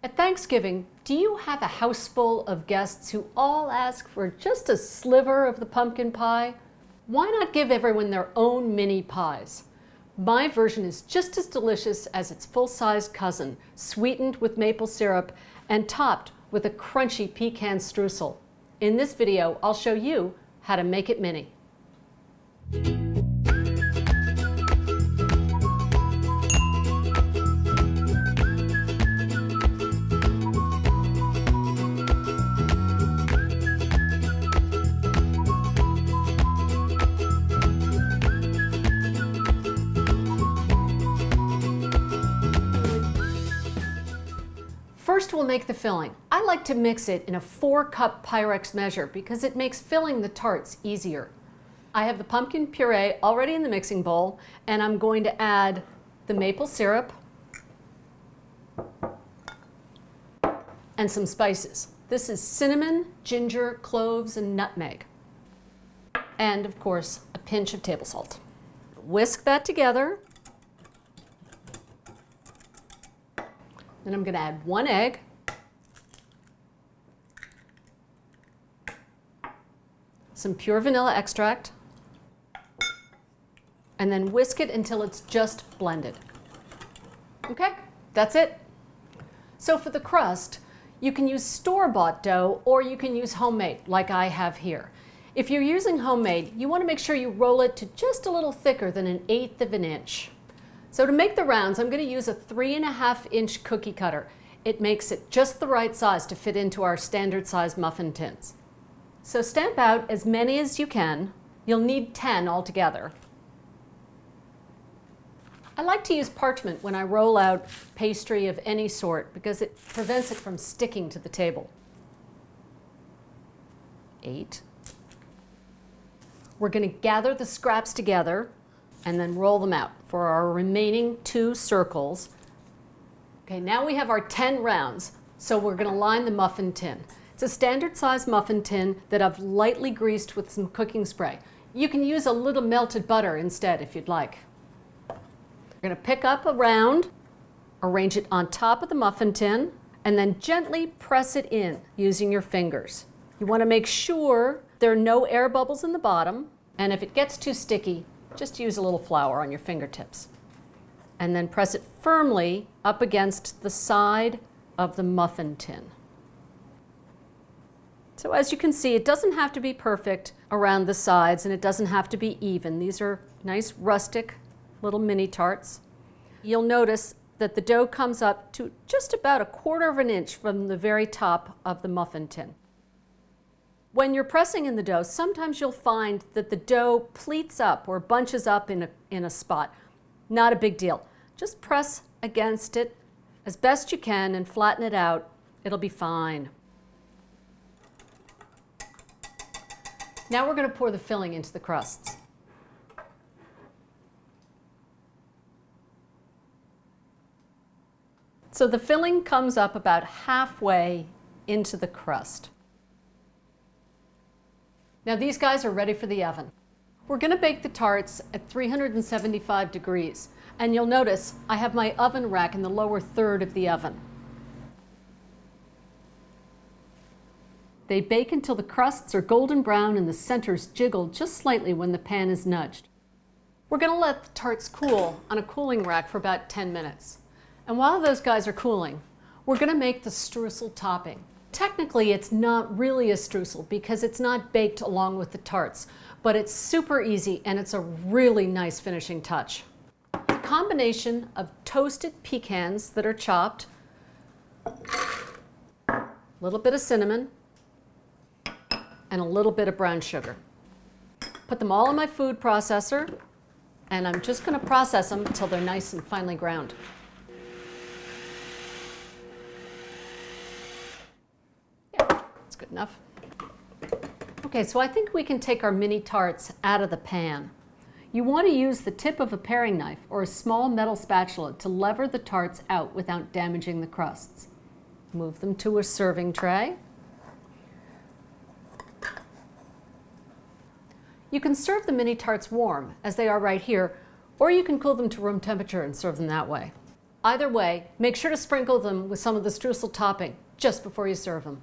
At Thanksgiving, do you have a house full of guests who all ask for just a sliver of the pumpkin pie? Why not give everyone their own mini pies? My version is just as delicious as its full-sized cousin, sweetened with maple syrup and topped with a crunchy pecan streusel. In this video, I'll show you how to make it mini. First, we'll make the filling. I like to mix it in a 4-cup Pyrex measure because it makes filling the tarts easier. I have the pumpkin puree already in the mixing bowl, and I'm going to add the maple syrup and some spices. This is cinnamon, ginger, cloves, and nutmeg. And of course, a pinch of table salt. Whisk that together. Then I'm going to add 1 egg, some pure vanilla extract, and then whisk it until it's just blended. Okay, that's it. So for the crust, you can use store-bought dough or you can use homemade like I have here. If you're using homemade, you want to make sure you roll it to just a little thicker than 1/8 of an inch. So to make the rounds, I'm going to use a 3.5-inch cookie cutter. It makes it just the right size to fit into our standard size muffin tins. So stamp out as many as you can. You'll need 10 altogether. I like to use parchment when I roll out pastry of any sort because it prevents it from sticking to the table. 8. We're going to gather the scraps together and then roll them out for our remaining 2 circles. Okay, now we have our 10 rounds, so we're going to line the muffin tin. It's a standard size muffin tin that I've lightly greased with some cooking spray. You can use a little melted butter instead if you'd like. We're going to pick up a round, arrange it on top of the muffin tin, and then gently press it in using your fingers. You want to make sure there are no air bubbles in the bottom, and if it gets too sticky, just use a little flour on your fingertips. And then press it firmly up against the side of the muffin tin. So as you can see, it doesn't have to be perfect around the sides and it doesn't have to be even. These are nice rustic little mini tarts. You'll notice that the dough comes up to just about 1/4 of an inch from the very top of the muffin tin. When you're pressing in the dough, sometimes you'll find that the dough pleats up or bunches up in a spot. Not a big deal. Just press against it as best you can and flatten it out. It'll be fine. Now we're going to pour the filling into the crusts. So the filling comes up about halfway into the crust. Now these guys are ready for the oven. We're going to bake the tarts at 375 degrees, and you'll notice I have my oven rack in the lower third of the oven. They bake until the crusts are golden brown and the centers jiggle just slightly when the pan is nudged. We're going to let the tarts cool on a cooling rack for about 10 minutes. And while those guys are cooling, we're going to make the streusel topping. Technically, it's not really a streusel because it's not baked along with the tarts, but it's super easy and it's a really nice finishing touch. It's a combination of toasted pecans that are chopped, a little bit of cinnamon, and a little bit of brown sugar. Put them all in my food processor, and I'm just going to process them until they're nice and finely ground. Good enough. Okay, so I think we can take our mini tarts out of the pan. You want to use the tip of a paring knife or a small metal spatula to lever the tarts out without damaging the crusts. Move them to a serving tray. You can serve the mini tarts warm, as they are right here, or you can cool them to room temperature and serve them that way. Either way, make sure to sprinkle them with some of the streusel topping just before you serve them.